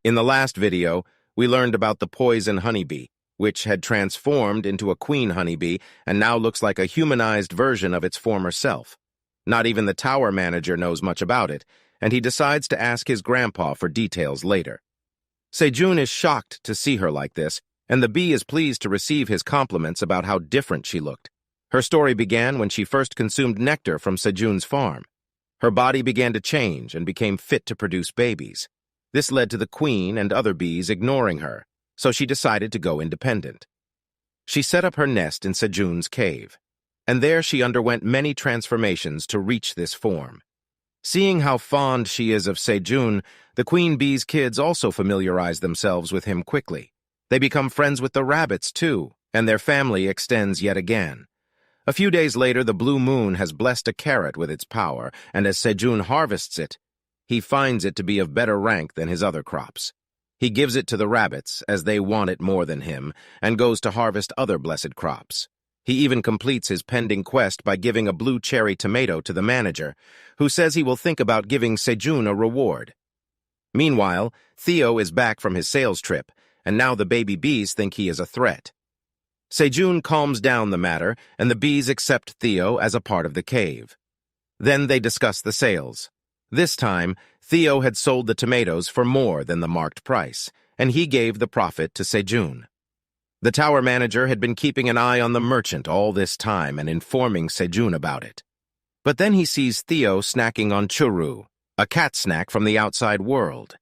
In the last video, we learned about the poison honeybee, which had transformed into a queen honeybee and now looks like a humanized version of its former self. Not even the tower manager knows much about it, and he decides to ask his grandpa for details later. Sejun is shocked to see her like this, and the bee is pleased to receive his compliments about how different she looked. Her story began when she first consumed nectar from Sejun's farm. Her body began to change and became fit to produce babies. This led to the queen and other bees ignoring her, so she decided to go independent. She set up her nest in Sejun's cave, and there she underwent many transformations to reach this form. Seeing how fond she is of Sejun, the queen bee's kids also familiarize themselves with him quickly. They become friends with the rabbits, too, and their family extends yet again. A few days later, the blue moon has blessed a carrot with its power, and as Sejun harvests it, he finds it to be of better rank than his other crops. He gives it to the rabbits, as they want it more than him, and goes to harvest other blessed crops. He even completes his pending quest by giving a blue cherry tomato to the manager, who says he will think about giving Sejun a reward. Meanwhile, Theo is back from his sales trip, and now the baby bees think he is a threat. Sejun calms down the matter, and the bees accept Theo as a part of the cave. Then they discuss the sales. This time, Theo had sold the tomatoes for more than the marked price, and he gave the profit to Sejun. The tower manager had been keeping an eye on the merchant all this time and informing Sejun about it. But then he sees Theo snacking on churu, a cat snack from the outside world.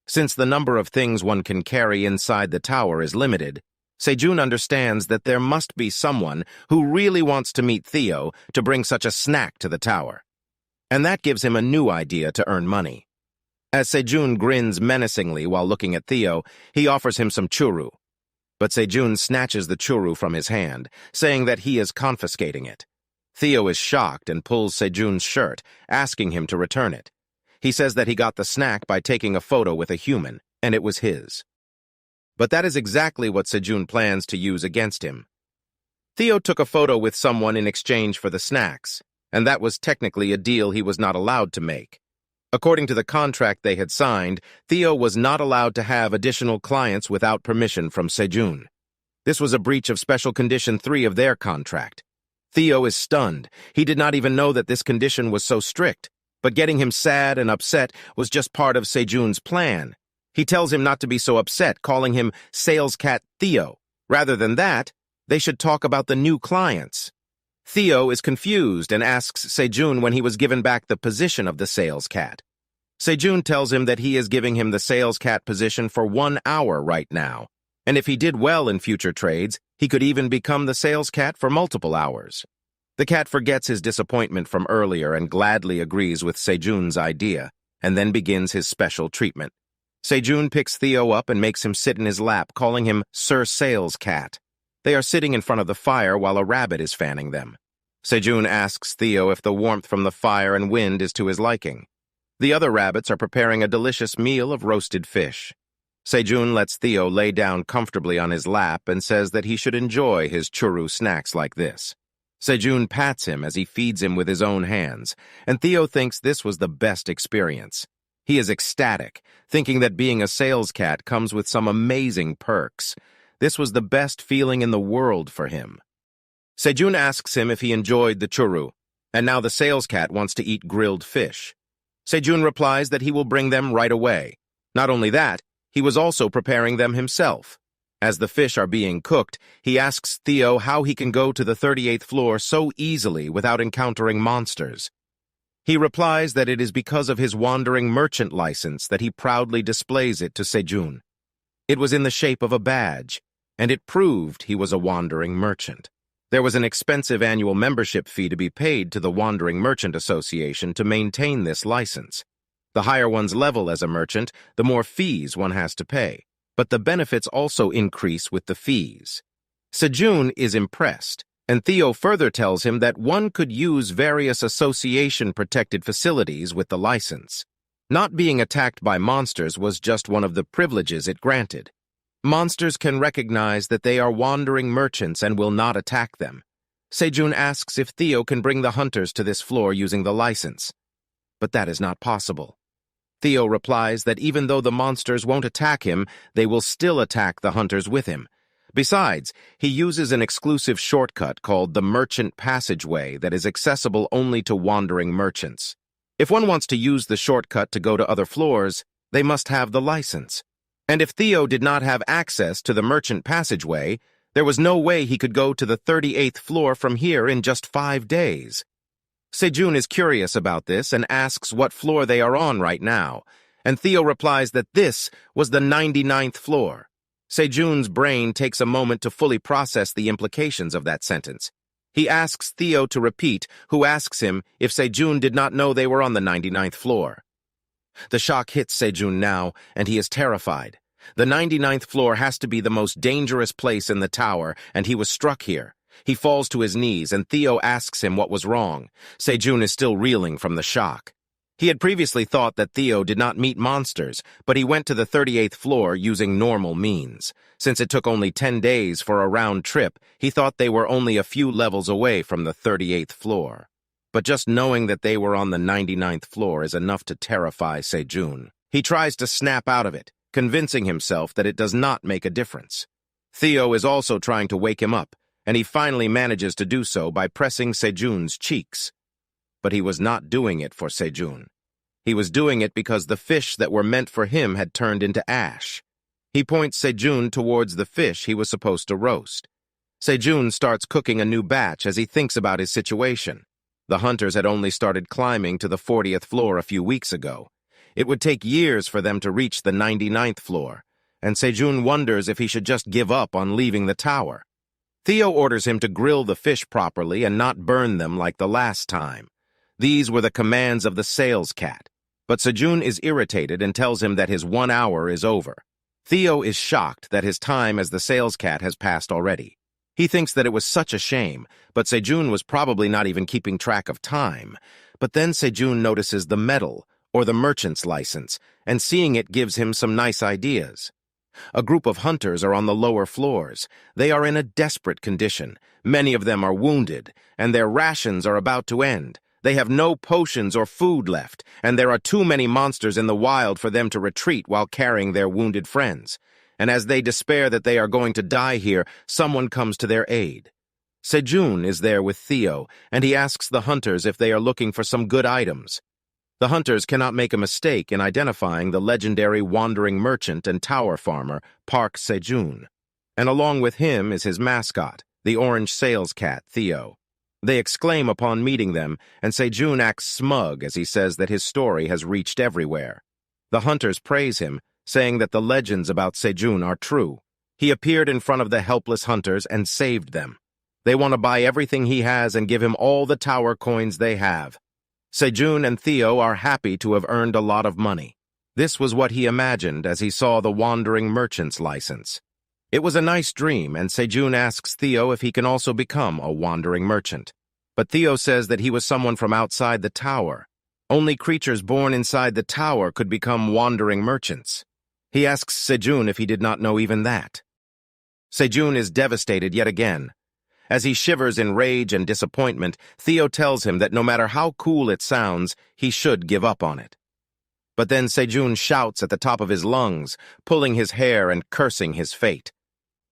Since the number of things one can carry inside the tower is limited, Sejun understands that there must be someone who really wants to meet Theo to bring such a snack to the tower. And that gives him a new idea to earn money. As Sejun grins menacingly while looking at Theo, he offers him some churu. But Sejun snatches the churu from his hand, saying that he is confiscating it. Theo is shocked and pulls Sejun's shirt, asking him to return it. He says that he got the snack by taking a photo with a human, and it was his. But that is exactly what Sejun plans to use against him. Theo took a photo with someone in exchange for the snacks, and that was technically a deal he was not allowed to make. According to the contract they had signed, Theo was not allowed to have additional clients without permission from Sejun. This was a breach of Special Condition 3 of their contract. Theo is stunned. He did not even know that this condition was so strict, but getting him sad and upset was just part of Sejun's plan. He tells him not to be so upset, calling him Sales Cat Theo. Rather than that, they should talk about the new clients. Theo is confused and asks Sejun when he was given back the position of the sales cat. Sejun tells him that he is giving him the sales cat position for 1 hour right now, and if he did well in future trades, he could even become the sales cat for multiple hours. The cat forgets his disappointment from earlier and gladly agrees with Sejun's idea, and then begins his special treatment. Sejun picks Theo up and makes him sit in his lap, calling him Sir Sales Cat. They are sitting in front of the fire while a rabbit is fanning them. Sejun asks Theo if the warmth from the fire and wind is to his liking. The other rabbits are preparing a delicious meal of roasted fish. Sejun lets Theo lay down comfortably on his lap and says that he should enjoy his churu snacks like this. Sejun pats him as he feeds him with his own hands, and Theo thinks this was the best experience. He is ecstatic, thinking that being a sales cat comes with some amazing perks. This was the best feeling in the world for him. Sejun asks him if he enjoyed the churu, and now the sales cat wants to eat grilled fish. Sejun replies that he will bring them right away. Not only that, he was also preparing them himself. As the fish are being cooked, he asks Theo how he can go to the 38th floor so easily without encountering monsters. He replies that it is because of his wandering merchant license that he proudly displays it to Sejun. It was in the shape of a badge, and it proved he was a wandering merchant. There was an expensive annual membership fee to be paid to the Wandering Merchant Association to maintain this license. The higher one's level as a merchant, the more fees one has to pay, but the benefits also increase with the fees. Sejun is impressed, and Theo further tells him that one could use various association-protected facilities with the license. Not being attacked by monsters was just one of the privileges it granted. Monsters can recognize that they are wandering merchants and will not attack them. Sejun asks if Theo can bring the hunters to this floor using the license. But that is not possible. Theo replies that even though the monsters won't attack him, they will still attack the hunters with him. Besides, he uses an exclusive shortcut called the Merchant Passageway that is accessible only to wandering merchants. If one wants to use the shortcut to go to other floors, they must have the license. And if Theo did not have access to the Merchant Passageway, there was no way he could go to the 38th floor from here in just 5 days. Sejun is curious about this and asks what floor they are on right now, and Theo replies that this was the 99th floor. Sejun's brain takes a moment to fully process the implications of that sentence. He asks Theo to repeat, who asks him if Sejun did not know they were on the 99th floor. The shock hits Sejun now, and he is terrified. The 99th floor has to be the most dangerous place in the tower, and he was struck here. He falls to his knees, and Theo asks him what was wrong. Sejun is still reeling from the shock. He had previously thought that Theo did not meet monsters, but he went to the 38th floor using normal means. Since it took only 10 days for a round trip, he thought they were only a few levels away from the 38th floor. But just knowing that they were on the 99th floor is enough to terrify Sejun. He tries to snap out of it, convincing himself that it does not make a difference. Theo is also trying to wake him up, and he finally manages to do so by pressing Sejun's cheeks. But he was not doing it for Sejun. He was doing it because the fish that were meant for him had turned into ash. He points Sejun towards the fish he was supposed to roast. Sejun starts cooking a new batch as he thinks about his situation. The hunters had only started climbing to the 40th floor a few weeks ago. It would take years for them to reach the 99th floor, and Sejun wonders if he should just give up on leaving the tower. Theo orders him to grill the fish properly and not burn them like the last time. These were the commands of the sales cat, but Sejun is irritated and tells him that his 1 hour is over. Theo is shocked that his time as the sales cat has passed already. He thinks that it was such a shame, but Sejun was probably not even keeping track of time. But then Sejun notices the medal, or the merchant's license, and seeing it gives him some nice ideas. A group of hunters are on the lower floors. They are in a desperate condition. Many of them are wounded, and their rations are about to end. They have no potions or food left, and there are too many monsters in the wild for them to retreat while carrying their wounded friends. And as they despair that they are going to die here, someone comes to their aid. Sejun is there with Theo, and he asks the hunters if they are looking for some good items. The hunters cannot make a mistake in identifying the legendary wandering merchant and tower farmer, Park Sejun. And along with him is his mascot, the orange sales cat, Theo. They exclaim upon meeting them, and Sejun acts smug as he says that his story has reached everywhere. The hunters praise him, saying that the legends about Sejun are true. He appeared in front of the helpless hunters and saved them. They want to buy everything he has and give him all the tower coins they have. Sejun and Theo are happy to have earned a lot of money. This was what he imagined as he saw the wandering merchant's license. It was a nice dream, and Sejun asks Theo if he can also become a wandering merchant. But Theo says that he was someone from outside the tower. Only creatures born inside the tower could become wandering merchants. He asks Sejun if he did not know even that. Sejun is devastated yet again. As he shivers in rage and disappointment, Theo tells him that no matter how cool it sounds, he should give up on it. But then Sejun shouts at the top of his lungs, pulling his hair and cursing his fate.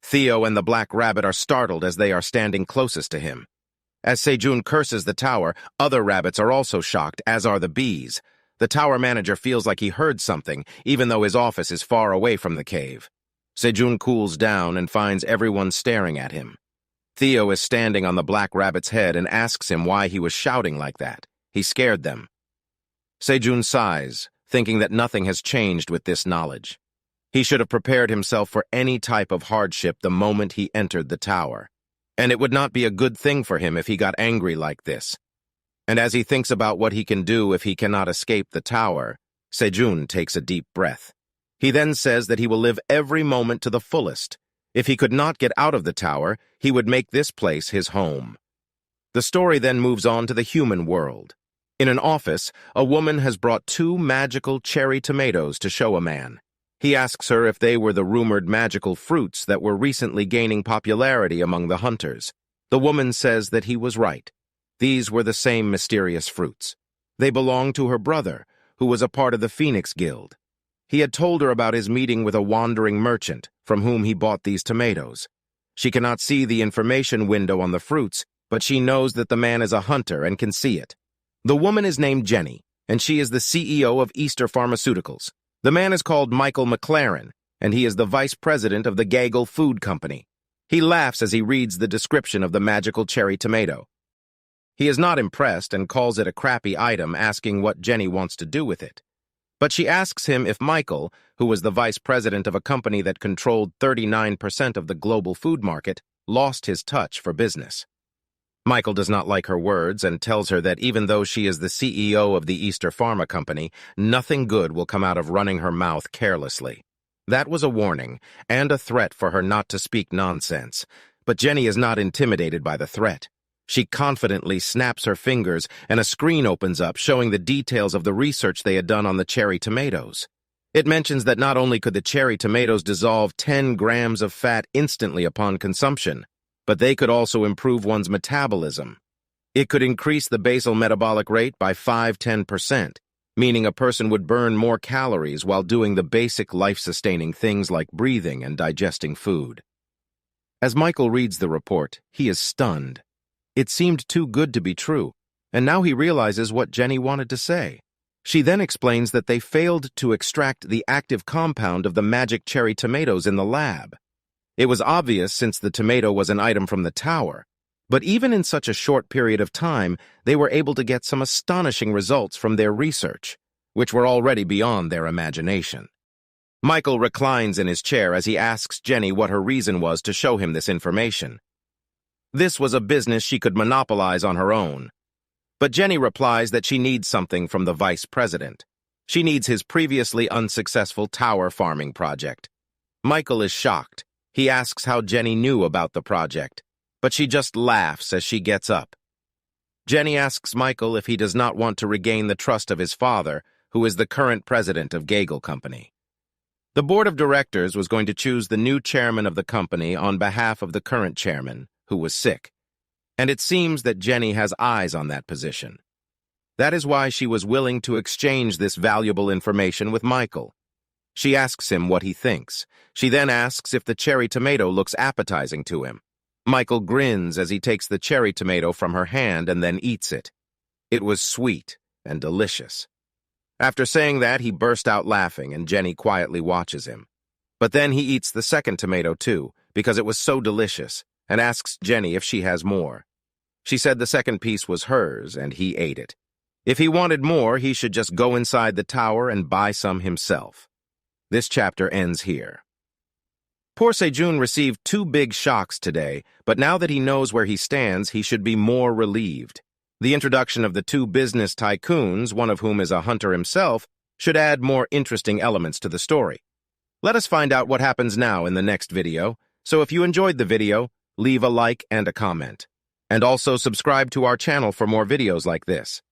Theo and the Black Rabbit are startled as they are standing closest to him. As Sejun curses the tower, other rabbits are also shocked, as are the bees. The tower manager feels like he heard something, even though his office is far away from the cave. Sejun cools down and finds everyone staring at him. Theo is standing on the Black Rabbit's head and asks him why he was shouting like that. He scared them. Sejun sighs, thinking that nothing has changed with this knowledge. He should have prepared himself for any type of hardship the moment he entered the tower. And it would not be a good thing for him if he got angry like this. And as he thinks about what he can do if he cannot escape the tower, Sejun takes a deep breath. He then says that he will live every moment to the fullest. If he could not get out of the tower, he would make this place his home. The story then moves on to the human world. In an office, a woman has brought 2 magical cherry tomatoes to show a man. He asks her if they were the rumored magical fruits that were recently gaining popularity among the hunters. The woman says that he was right. These were the same mysterious fruits. They belonged to her brother, who was a part of the Phoenix Guild. He had told her about his meeting with a wandering merchant from whom he bought these tomatoes. She cannot see the information window on the fruits, but she knows that the man is a hunter and can see it. The woman is named Jenny, and she is the CEO of Easter Pharmaceuticals. The man is called Michael McLaren, and he is the vice president of the Gaggle Food Company. He laughs as he reads the description of the magical cherry tomato. He is not impressed and calls it a crappy item, asking what Jenny wants to do with it. But she asks him if Michael, who was the vice president of a company that controlled 39% of the global food market, lost his touch for business. Michael does not like her words and tells her that even though she is the CEO of the Easter Pharma Company, nothing good will come out of running her mouth carelessly. That was a warning and a threat for her not to speak nonsense, but Jenny is not intimidated by the threat. She confidently snaps her fingers and a screen opens up showing the details of the research they had done on the cherry tomatoes. It mentions that not only could the cherry tomatoes dissolve 10 grams of fat instantly upon consumption, but they could also improve one's metabolism. It could increase the basal metabolic rate by 5–10%, meaning a person would burn more calories while doing the basic life-sustaining things like breathing and digesting food. As Michael reads the report, he is stunned. It seemed too good to be true, and now he realizes what Jenny wanted to say. She then explains that they failed to extract the active compound of the magic cherry tomatoes in the lab. It was obvious since the tomato was an item from the tower, but even in such a short period of time, they were able to get some astonishing results from their research, which were already beyond their imagination. Michael reclines in his chair as he asks Jenny what her reason was to show him this information. This was a business she could monopolize on her own. But Jenny replies that she needs something from the vice president. She needs his previously unsuccessful tower farming project. Michael is shocked. He asks how Jenny knew about the project, but she just laughs as she gets up. Jenny asks Michael if he does not want to regain the trust of his father, who is the current president of Gaggle Company. The board of directors was going to choose the new chairman of the company on behalf of the current chairman, who was sick, and it seems that Jenny has eyes on that position. That is why she was willing to exchange this valuable information with Michael. She asks him what he thinks. She then asks if the cherry tomato looks appetizing to him. Michael grins as he takes the cherry tomato from her hand and then eats it. It was sweet and delicious. After saying that, he burst out laughing, and Jenny quietly watches him. But then he eats the second tomato too, because it was so delicious, and asks Jenny if she has more. She said the second piece was hers, and he ate it. If he wanted more, he should just go inside the tower and buy some himself. This chapter ends here. Poor Sejun received 2 big shocks today, but now that he knows where he stands, he should be more relieved. The introduction of the 2 business tycoons, one of whom is a hunter himself, should add more interesting elements to the story. Let us find out what happens now in the next video, so if you enjoyed the video, leave a like and a comment. And also subscribe to our channel for more videos like this.